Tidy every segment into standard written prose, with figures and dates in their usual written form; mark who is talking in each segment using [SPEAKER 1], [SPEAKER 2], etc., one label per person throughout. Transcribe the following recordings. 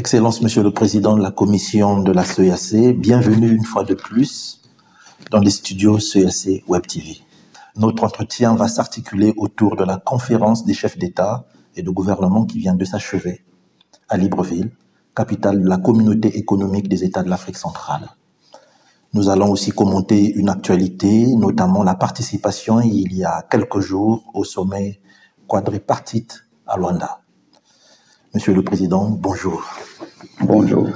[SPEAKER 1] Excellence, Monsieur le Président de la Commission de la CEAC, bienvenue une fois de plus dans les studios CEAC Web TV. Notre entretien va s'articuler autour de la conférence des chefs d'État et de gouvernement qui vient de s'achever à Libreville, capitale de la communauté économique des États de l'Afrique centrale. Nous allons aussi commenter une actualité, notamment la participation il y a quelques jours au sommet quadripartite à Luanda. Monsieur le Président, bonjour.
[SPEAKER 2] Bonjour.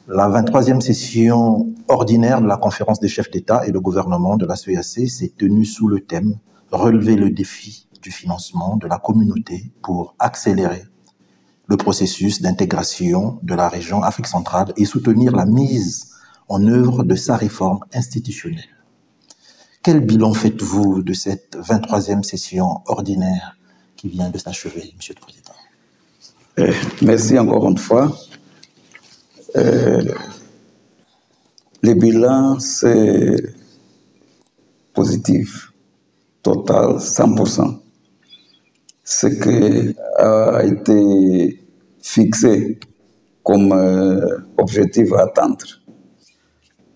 [SPEAKER 1] La 23e session ordinaire de la conférence des chefs d'État et de gouvernement de la CEAC s'est tenue sous le thème « Relever le défi du financement de la communauté pour accélérer le processus d'intégration de la région Afrique centrale et soutenir la mise en œuvre de sa réforme institutionnelle ». Quel bilan faites-vous de cette 23e session ordinaire qui vient de s'achever, Monsieur le Président?
[SPEAKER 2] Merci encore une fois. Le bilan, c'est positif, total, 100%. Ce qui a été fixé comme objectif à atteindre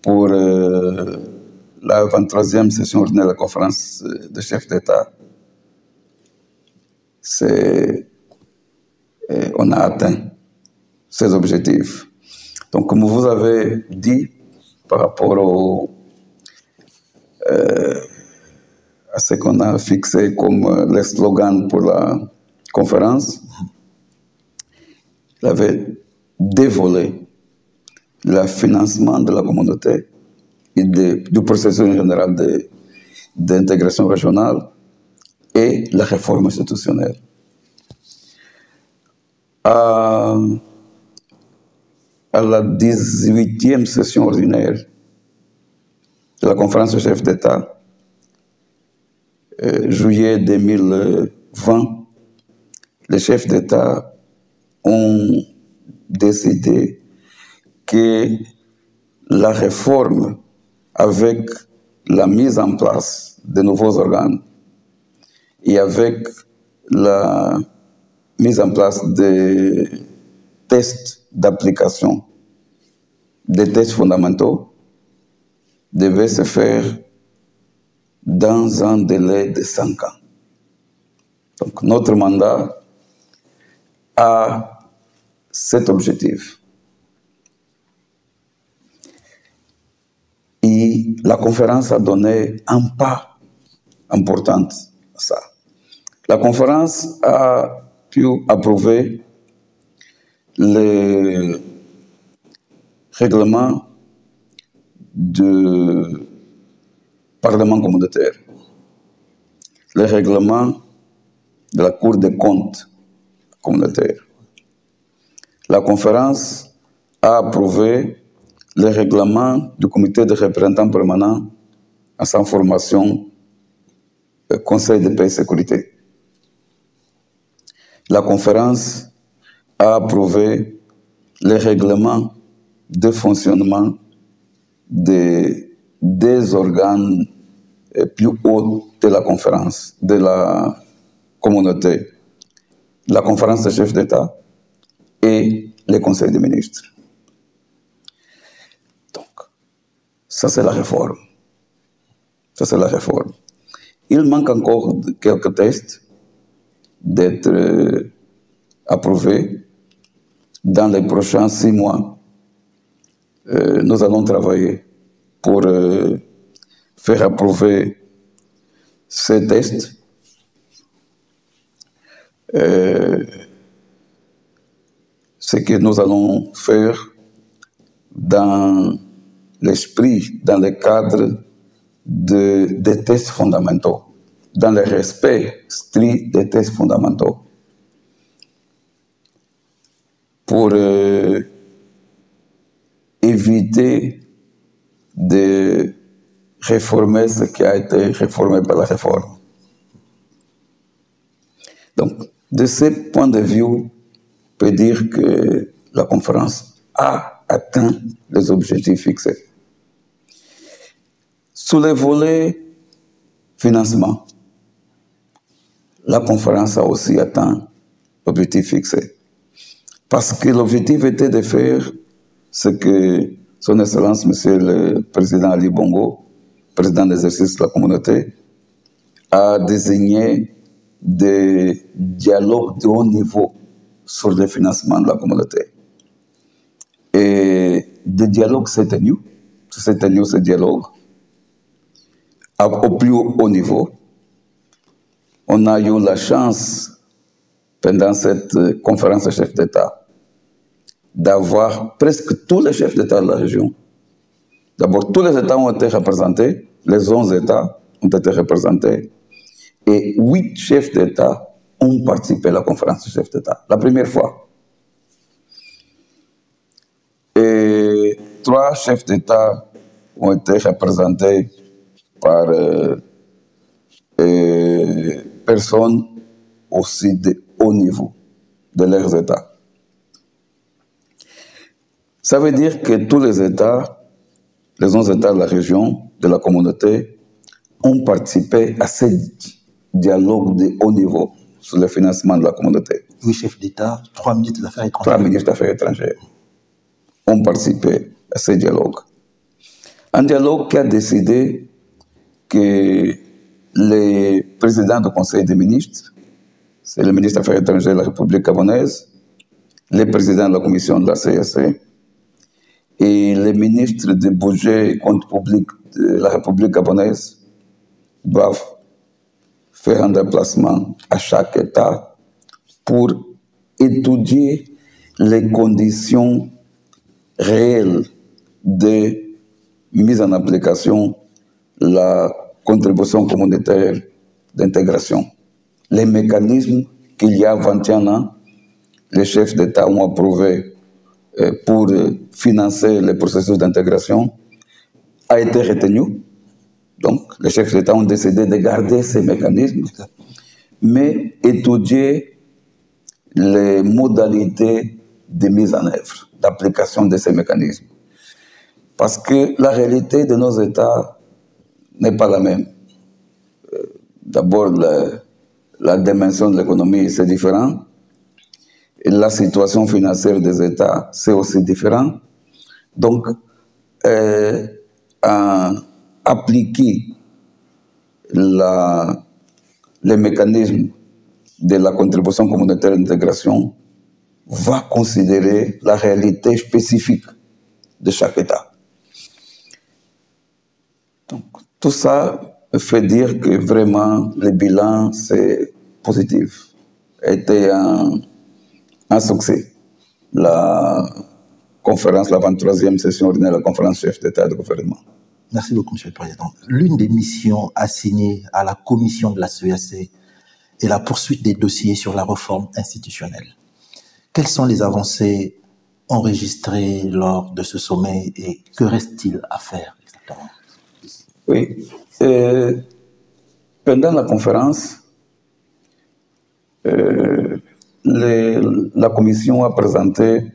[SPEAKER 2] pour la 23e session ordinaire de la conférence des chefs d'État, on a atteint ces objectifs. Donc, comme vous avez dit, par rapport à ce qu'on a fixé comme les slogans pour la conférence, il avait dévolé le financement de la communauté et du processus général d'intégration régionale et la réforme institutionnelle. À la 18e session ordinaire de la conférence des chefs d'État, juillet 2020, les chefs d'État ont décidé que la réforme, avec la mise en place de nouveaux organes et avec la mise en place des tests d'application, des tests fondamentaux, devait se faire dans un délai de 5 ans. Donc notre mandat a cet objectif. Et la conférence a donné un pas important à ça. La conférence a pu approuver le règlement du Parlement communautaire, le règlement de la Cour des comptes communautaire. La conférence a approuvé le règlement du comité de représentants permanents à sa formation Conseil de paix et sécurité. La conférence a approuvé le règlement de fonctionnement des organes plus hauts de la conférence, de la communauté, la conférence des chefs d'État et le Conseil des ministres. Donc, ça c'est la réforme. Ça c'est la réforme. Il manque encore quelques tests d'être approuvés. Dans les prochains 6 mois, nous allons travailler pour faire approuver ces tests. Ce que nous allons faire dans l'esprit, dans le cadre des tests fondamentaux, dans le respect strict des tests fondamentaux, pour éviter de réformer ce qui a été réformé par la réforme. Donc, de ce point de vue, on peut dire que la conférence a atteint les objectifs fixés. Sous le volet financement, la conférence a aussi atteint l'objectif fixé. parce que l'objectif était de faire ce que Son Excellence, Monsieur le Président Ali Bongo, président d'exercice de la communauté, a désigné des dialogues de haut niveau sur le financement de la communauté. Et des dialogues s'est tenu ce dialogue au plus haut niveau. On a eu la chance, pendant cette conférence de chefs d'État, d'avoir presque tous les chefs d'État de la région. D'abord, tous les États ont été représentés, les 11 États ont été représentés, et 8 chefs d'État ont participé à la conférence de chefs d'État, la première fois. Et 3 chefs d'État ont été représentés par personnes aussi de haut niveau de leurs États. Ça veut dire que tous les États, les 11 États de la région, de la communauté, ont participé à ce dialogue de haut niveau sur le financement de la communauté.
[SPEAKER 1] 8 chefs d'État, 3 ministres des Affaires étrangères.
[SPEAKER 2] 3 ministres des Affaires étrangères ont participé à ce dialogue. Un dialogue qui a décidé que les présidents du Conseil des ministres, c'est le ministre des Affaires étrangères de la République gabonaise, les présidents de la commission de la CAC et les ministres du budget et comptes publics de la République gabonaise doivent faire un déplacement à chaque État pour étudier les conditions réelles de mise en application de la contribution communautaire d'intégration. Les mécanismes qu'il y a 21 ans, les chefs d'État ont approuvé pour financer le processus d'intégration, a été retenu. Donc, les chefs d'État ont décidé de garder ces mécanismes, mais étudier les modalités de mise en œuvre, d'application de ces mécanismes. Parce que la réalité de nos États n'est pas la même. D'abord, la dimension de l'économie, c'est différent. Et la situation financière des États, c'est aussi différent. Donc, appliquer les mécanismes de la contribution communautaire d'intégration va considérer la réalité spécifique de chaque État. Donc, tout ça fait dire que vraiment le bilan, c'est positif. A été un succès. La conférence, la 23e session ordinaire de la conférence chef d'État et de gouvernement.
[SPEAKER 1] Merci beaucoup, Monsieur le Président. L'une des missions assignées à la commission de la CEAC est la poursuite des dossiers sur la réforme institutionnelle. Quelles sont les avancées enregistrées lors de ce sommet et que reste-t-il à faire exactement?
[SPEAKER 2] Oui. Pendant la conférence, la commission a présenté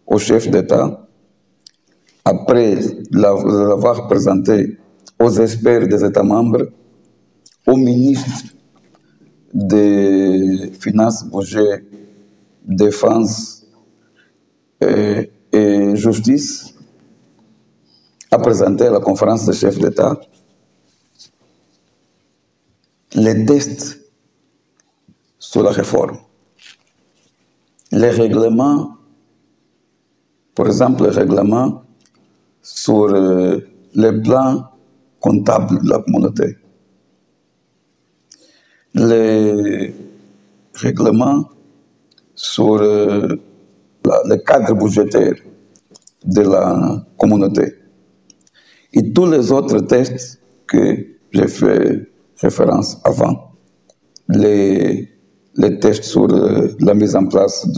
[SPEAKER 2] au chef d'État, après l'avoir présenté aux experts des États membres, au ministre des Finances, Budget, Défense et Justice, a présenté à la conférence des chefs d'État les tests sur la réforme. Les règlements, par exemple, les règlements sur les plans comptables de la communauté. Les règlements sur le cadre budgétaire de la communauté. Et tous les autres tests que j'ai fait référence avant. Les tests sur la mise en place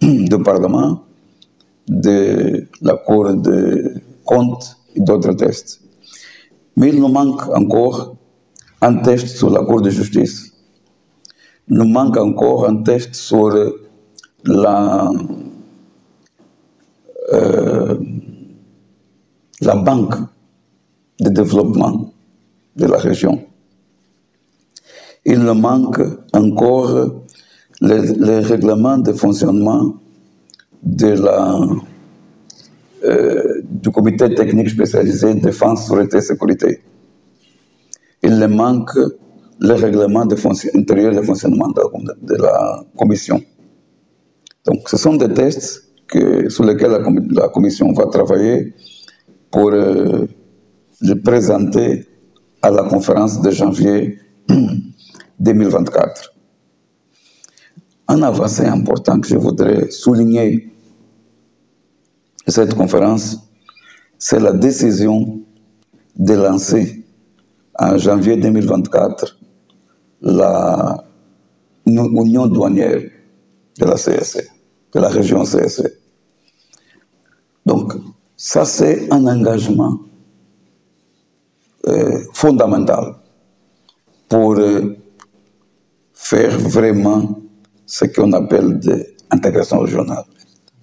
[SPEAKER 2] du Parlement, de la Cour des comptes et d'autres tests. Mais il nous manque encore un test sur la Cour de justice. Il nous manque encore un test sur la banque de développement de la région. Il nous manque encore les règlements de fonctionnement du comité technique spécialisé défense, sûreté et sécurité. Il ne manque le règlement intérieur de fonctionnement de la commission. Donc, ce sont des tests sur lesquels la commission va travailler pour les présenter à la conférence de janvier 2024. Un avancée important que je voudrais souligner de cette conférence, c'est la décision de lancer en janvier 2024 l'union douanière de la CSE, de la région CSE. Donc, ça c'est un engagement fondamental pour faire vraiment ce qu'on appelle de l'intégration régionale.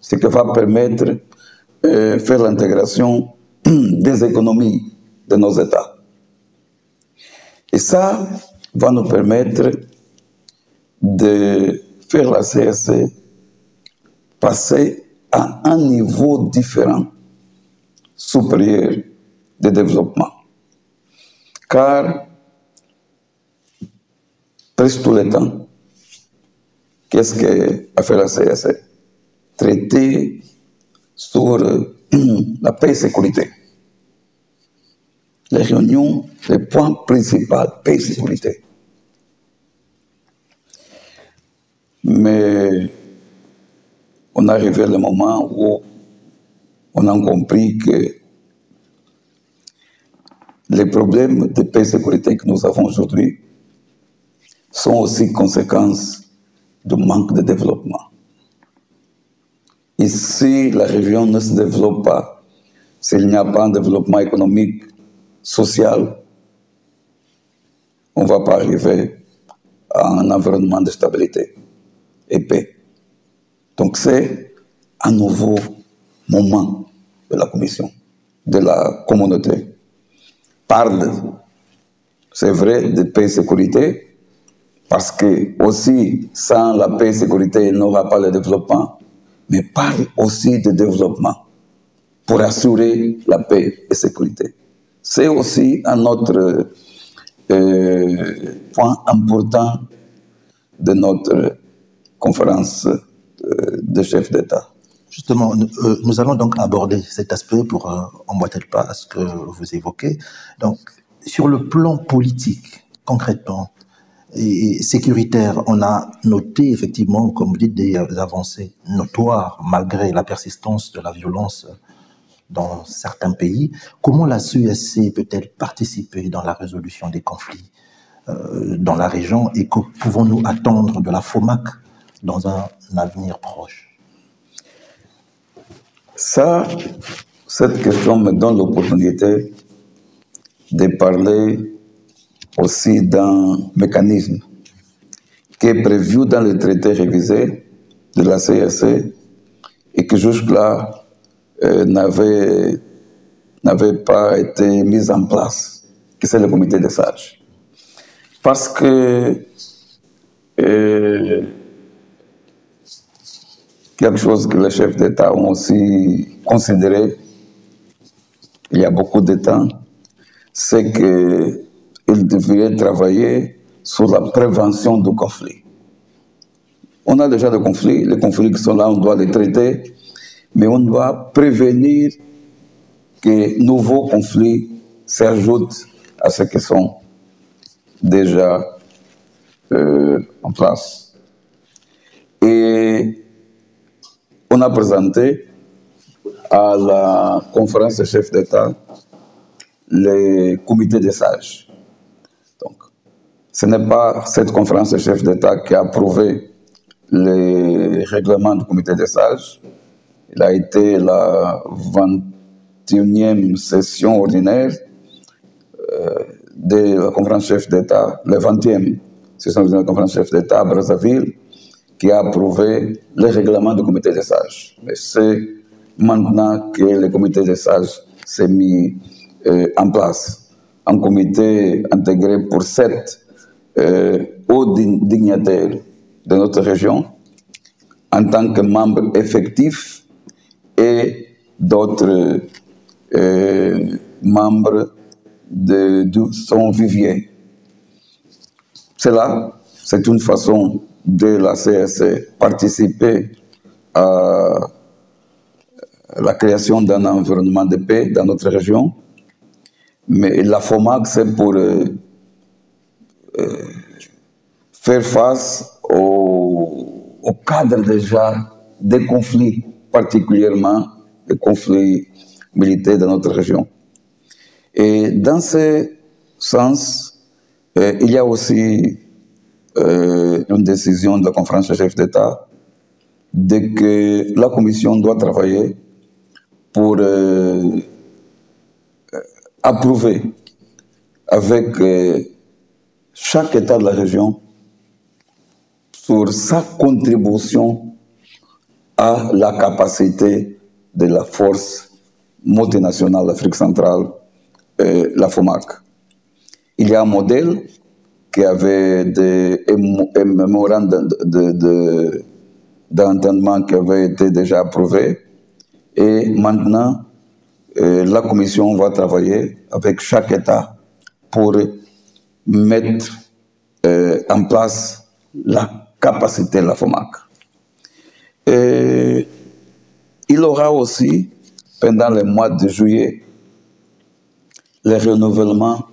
[SPEAKER 2] Ce qui va permettre de faire l'intégration des économies de nos États. Et ça va nous permettre de faire la CSE passer à un niveau différent, supérieur de développement. Car, presque tout le temps, qu'est-ce qu'a fait la CSE? Traiter sur la paix et sécurité. Les réunions, les points principaux, paix et sécurité. Mais on est arrivé à le moment où on a compris que les problèmes de paix et sécurité que nous avons aujourd'hui sont aussi conséquences du manque de développement. Et si la région ne se développe pas, s'il n'y a pas un développement économique, social, on ne va pas arriver à un environnement de stabilité et paix. Donc c'est un nouveau moment de la commission, de la communauté. Parle, c'est vrai, de paix et sécurité, parce que aussi, sans la paix et sécurité, il n'y aura pas le développement, mais parle aussi de développement pour assurer la paix et la sécurité. C'est aussi un autre point important de notre conférence de chefs d'État.
[SPEAKER 1] Justement, nous allons donc aborder cet aspect pour emboîter le pas à ce que vous évoquez. Donc, sur le plan politique, concrètement, et sécuritaire, on a noté effectivement, comme vous dites, des avancées notoires malgré la persistance de la violence dans certains pays. Comment la CESC peut-elle participer dans la résolution des conflits dans la région et que pouvons-nous attendre de la FOMAC dans un avenir proche?
[SPEAKER 2] Cette question me donne l'opportunité de parler aussi d'un mécanisme qui est prévu dans le traité révisé de la CSE et que jusque-là n'avait pas été mis en place, que c'est le comité des sages. Parce que quelque chose que les chefs d'État ont aussi considéré il y a beaucoup de temps, c'est qu'ils devraient travailler sur la prévention du conflit. On a déjà des conflits, les conflits qui sont là, on doit les traiter, mais on doit prévenir que nouveaux conflits s'ajoutent à ceux qui sont déjà en place. Et on a présenté à la conférence des chefs d'État le comité des sages. Donc, ce n'est pas cette conférence des chefs d'État qui a approuvé les règlements du comité des sages. Il a été la 21e session ordinaire de la conférence des chefs d'État, la 20e session ordinaire de la conférence des chefs d'État à Brazzaville, qui a approuvé les règlements du comité des sages. Mais c'est maintenant que le comité des sages s'est mis en place. Un comité intégré pour 7 hauts dignitaires de notre région en tant que membre effectif et d'autres membres de son vivier. Cela, c'est une façon de la CSC participer à la création d'un environnement de paix dans notre région. Mais la FOMAC, c'est pour faire face au cadre déjà des conflits, particulièrement des conflits militaires dans notre région. Et dans ce sens, il y a aussi une décision de la conférence des chefs d'État de que la Commission doit travailler pour approuver avec chaque État de la région sur sa contribution à la capacité de la force multinationale d'Afrique centrale, la FOMAC. Il y a un modèle qui avait des mémorandums d'entendement qui avait été déjà approuvé et maintenant la Commission va travailler avec chaque État pour mettre en place la capacité de la FOMAC. Et il aura aussi, pendant le mois de juillet, le renouvellement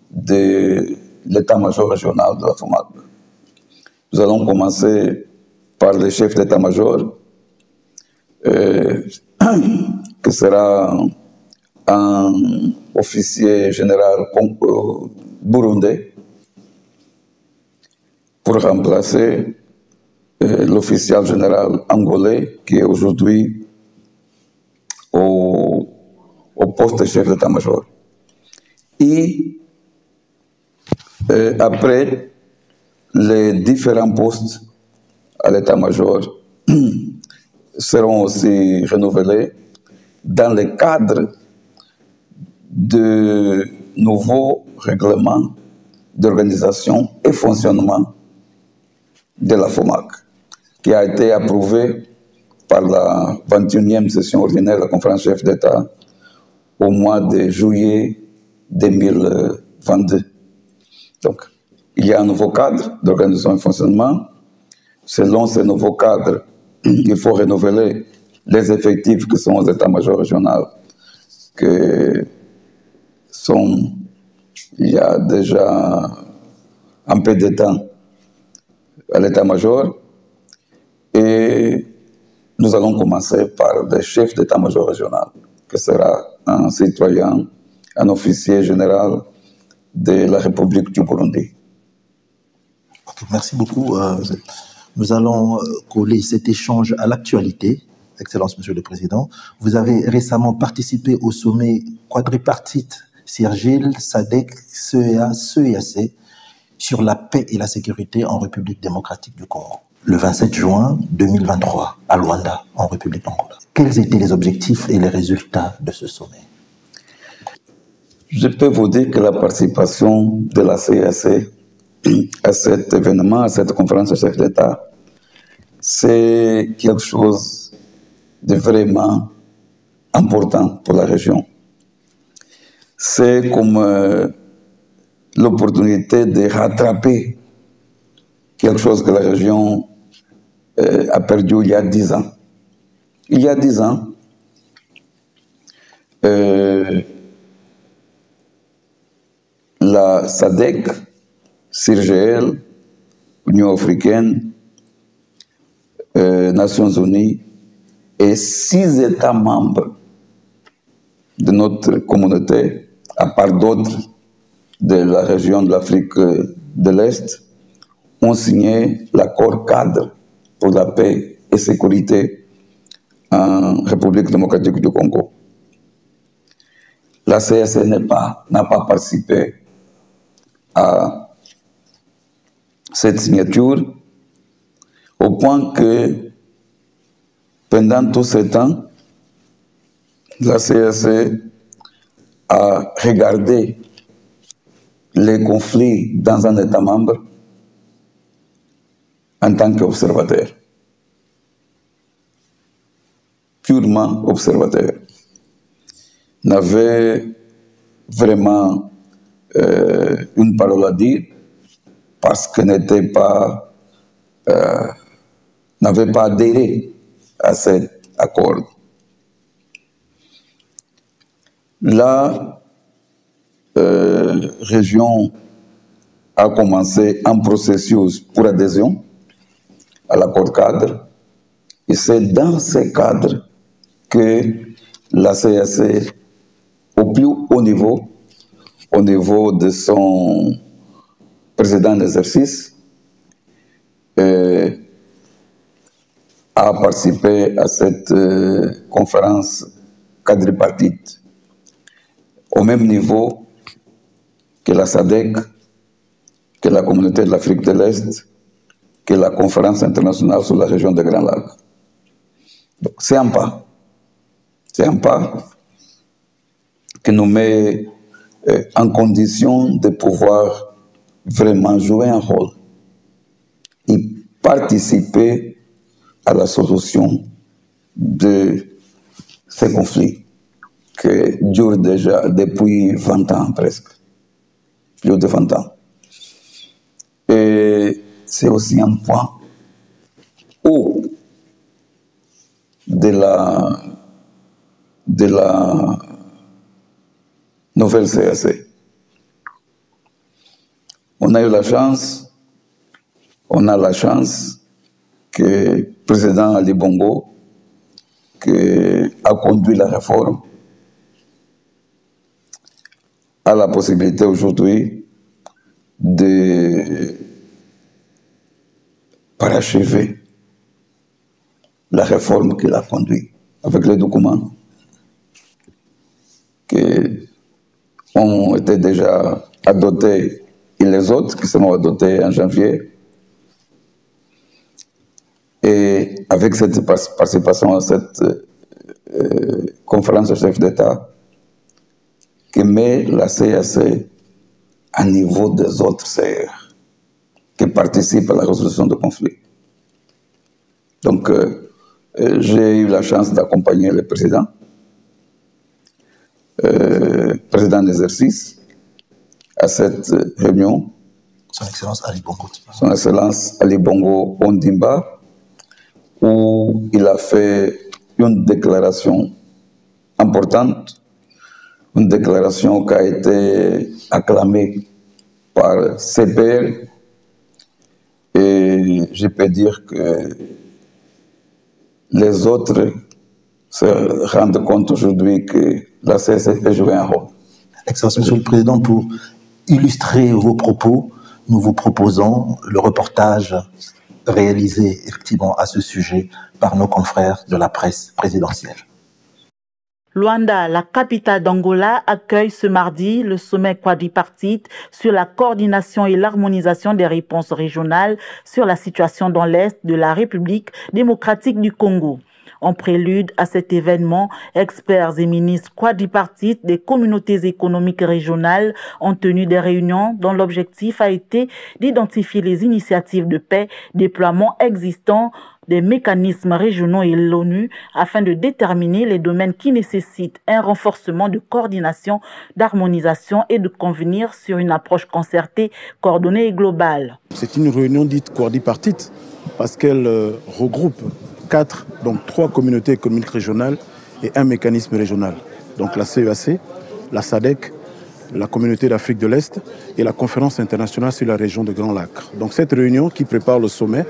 [SPEAKER 2] de l'état-major régional de la FOMAC. Nous allons commencer par le chef d'état-major, qui sera un officier général burundais, pour remplacer l'officier général angolais qui est aujourd'hui au poste de chef d'état-major. Et après, les différents postes à l'état-major seront aussi renouvelés dans le cadre de nouveaux règlements d'organisation et fonctionnement de la FOMAC, qui a été approuvé par la 21e session ordinaire de la conférence chef d'État au mois de juillet 2022. Donc, il y a un nouveau cadre d'organisation et de fonctionnement. Selon ce nouveau cadre, il faut renouveler les effectifs qui sont aux états-majors régionaux, que sont, il y a déjà un peu de temps à l'état-major. Et nous allons commencer par le chef d'état-major régional, qui sera un citoyen, un officier général de la République du Burundi.
[SPEAKER 1] Merci beaucoup. Nous allons coller cet échange à l'actualité. Excellence, Monsieur le Président. Vous avez récemment participé au sommet quadripartite CIRGIL, SADC, CEA, CEAC sur la paix et la sécurité en République démocratique du Congo, le 27 juin 2023 à Luanda, en République d'Angola. Quels étaient les objectifs et les résultats de ce sommet?
[SPEAKER 2] Je peux vous dire que la participation de la CEAC à cet événement, à cette conférence de chefs d'État, c'est quelque chose de vraiment important pour la région. C'est comme l'opportunité de rattraper quelque chose que la région a perdu il y a 10 ans. Il y a 10 ans, la SADC, CIRGL, Union africaine, Nations Unies et 6 États membres de notre communauté, à part d'autres de la région de l'Afrique de l'Est, ont signé l'accord cadre pour la paix et sécurité en République démocratique du Congo. La CSC n'a pas participé à cette signature, au point que pendant tout ce temps, la CSC a regardé les conflits dans un État membre en tant qu'observateur. Purement observateur. N'avait vraiment une parole à dire parce que n'avait pas adhéré à cet accord. La région a commencé un processus pour adhésion à l'accord cadre et c'est dans ce cadre que la CAC, au plus haut niveau, au niveau de son président d'exercice, a participé à cette conférence quadripartite au même niveau que la SADC, que la Communauté de l'Afrique de l'Est, que la conférence internationale sur la région des Grands Lacs. C'est un pas. C'est un pas qui nous met en condition de pouvoir vraiment jouer un rôle et participer à la solution de ces conflits qui durent déjà depuis 20 ans presque. Plus de 20 ans. Et c'est aussi un point haut de la nouvelle CAC. On a la chance que le président Ali Bongo, qui a conduit la réforme, a la possibilité aujourd'hui de parachever la réforme qu'il a conduite avec les documents qui ont été déjà adoptés et les autres qui seront adoptés en janvier. Et avec cette participation à cette conférence de chefs d'État qui met la CAC à niveau des autres CR qui participent à la résolution de conflits. Donc, j'ai eu la chance d'accompagner le président d'exercice à cette réunion.
[SPEAKER 1] Son Excellence Ali Bongo.
[SPEAKER 2] Son Excellence Ali Bongo Ondimba, où il a fait une déclaration importante, une déclaration qui a été acclamée par CPR, et je peux dire que les autres se rendent compte aujourd'hui que la CAC peut jouer un rôle.
[SPEAKER 1] Excellence, Monsieur le Président, pour illustrer vos propos, nous vous proposons le reportage réalisé effectivement à ce sujet par nos confrères de la presse présidentielle.
[SPEAKER 3] Luanda, la capitale d'Angola, accueille ce mardi le sommet quadripartite sur la coordination et l'harmonisation des réponses régionales sur la situation dans l'Est de la République démocratique du Congo. En prélude à cet événement, experts et ministres quadripartites des communautés économiques régionales ont tenu des réunions dont l'objectif a été d'identifier les initiatives de paix, déploiement existants des mécanismes régionaux et l'ONU afin de déterminer les domaines qui nécessitent un renforcement de coordination, d'harmonisation et de convenir sur une approche concertée, coordonnée et globale.
[SPEAKER 4] C'est une réunion dite quadripartite parce qu'elle regroupe 4, donc 3 communautés économiques régionales et un mécanisme régional. Donc la CEAC, la SADC, la Communauté d'Afrique de l'Est et la Conférence internationale sur la région des Grands Lacs. Donc cette réunion qui prépare le sommet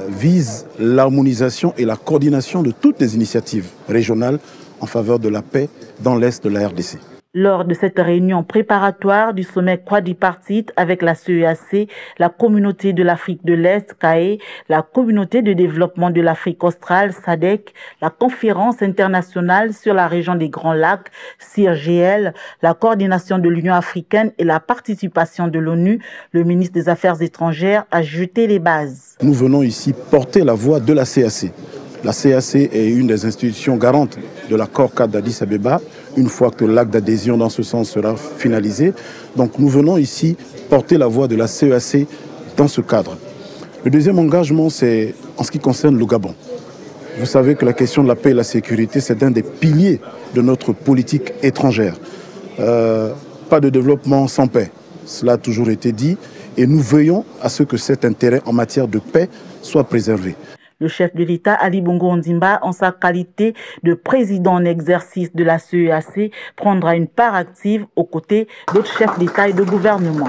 [SPEAKER 4] vise l'harmonisation et la coordination de toutes les initiatives régionales en faveur de la paix dans l'Est de la RDC.
[SPEAKER 3] Lors de cette réunion préparatoire du sommet quadripartite avec la CEAC, la Communauté de l'Afrique de l'Est, CAE, la Communauté de développement de l'Afrique australe, SADC, la Conférence internationale sur la région des Grands Lacs, CIRGL, la coordination de l'Union africaine et la participation de l'ONU, le ministre des Affaires étrangères a jeté les bases.
[SPEAKER 4] Nous venons ici porter la voix de la CAC. La CAC est une des institutions garantes de l'accord cadre d'Addis Abeba, une fois que l'acte d'adhésion dans ce sens sera finalisé. Donc nous venons ici porter la voix de la CEAC dans ce cadre. Le deuxième engagement, c'est en ce qui concerne le Gabon. Vous savez que la question de la paix et la sécurité, c'est un des piliers de notre politique étrangère. Pas de développement sans paix, cela a toujours été dit, et nous veillons à ce que cet intérêt en matière de paix soit préservé.
[SPEAKER 3] Le chef de l'État, Ali Bongo Ondimba, en sa qualité de président en exercice de la CEAC, prendra une part active aux côtés d'autres chefs d'État et de gouvernement.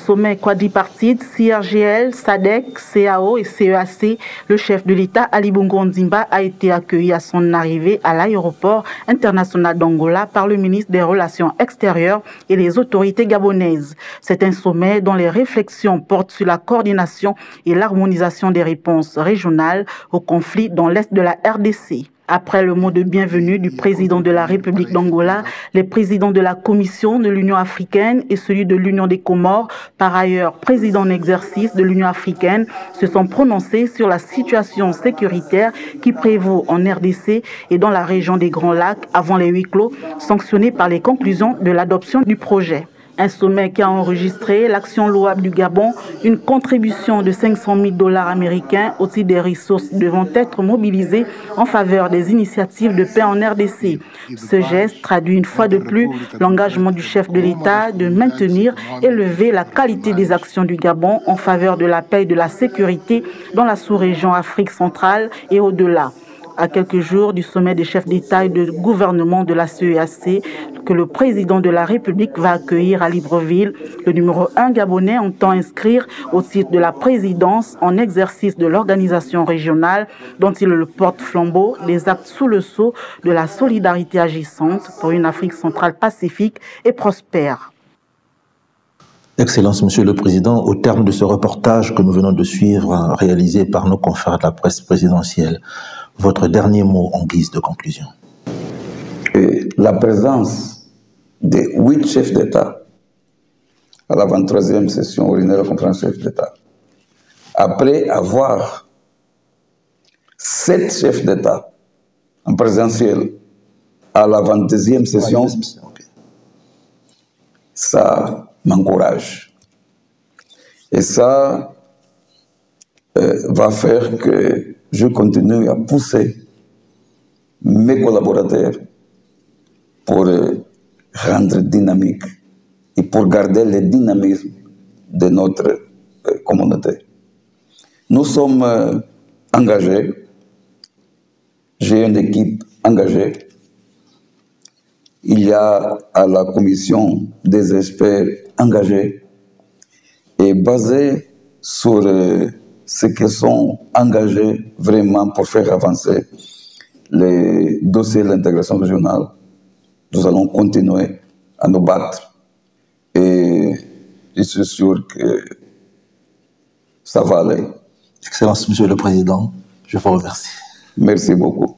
[SPEAKER 3] Sommet quadripartite, CIRGL, SADC, CAO et CEAC, le chef de l'État, Ali Bongo Ondimba, a été accueilli à son arrivée à l'aéroport international d'Angola par le ministre des Relations extérieures et les autorités gabonaises. C'est un sommet dont les réflexions portent sur la coordination et l'harmonisation des réponses régionales aux conflits dans l'est de la RDC. Après le mot de bienvenue du président de la République d'Angola, les présidents de la Commission de l'Union africaine et celui de l'Union des Comores, par ailleurs président en exercice de l'Union africaine, se sont prononcés sur la situation sécuritaire qui prévaut en RDC et dans la région des Grands Lacs avant les huis clos, sanctionnés par les conclusions de l'adoption du projet. Un sommet qui a enregistré l'action louable du Gabon, une contribution de 500 000 $ américains au titre des ressources devant être mobilisées en faveur des initiatives de paix en RDC. Ce geste traduit une fois de plus l'engagement du chef de l'État de maintenir et élever la qualité des actions du Gabon en faveur de la paix et de la sécurité dans la sous-région Afrique centrale et au-delà. À quelques jours du sommet des chefs d'État et de gouvernement de la CEAC, que le président de la République va accueillir à Libreville, le numéro 1 gabonais entend inscrire au titre de la présidence en exercice de l'organisation régionale dont il est le porte-flambeau les actes sous le sceau de la solidarité agissante pour une Afrique centrale pacifique et prospère.
[SPEAKER 1] Excellence, Monsieur le Président, au terme de ce reportage que nous venons de suivre, réalisé par nos confrères de la presse présidentielle, votre dernier mot en guise de conclusion.
[SPEAKER 2] La présence des 8 chefs d'État à la 23e session ordinaire de la conférence des chefs d'État, après avoir 7 chefs d'État en présentiel à la 22e session, ça m'encourage. Et ça va faire que je continue à pousser mes collaborateurs pour rendre dynamique et pour garder le dynamisme de notre communauté. Nous sommes engagés, j'ai une équipe engagée. Il y a à la commission des experts engagés et basés sur ceux qui sont engagés vraiment pour faire avancer les dossiers de l'intégration régionale. Nous allons continuer à nous battre et je suis sûr que ça va aller.
[SPEAKER 1] Excellence, Monsieur le Président, je vous remercie.
[SPEAKER 2] Merci beaucoup.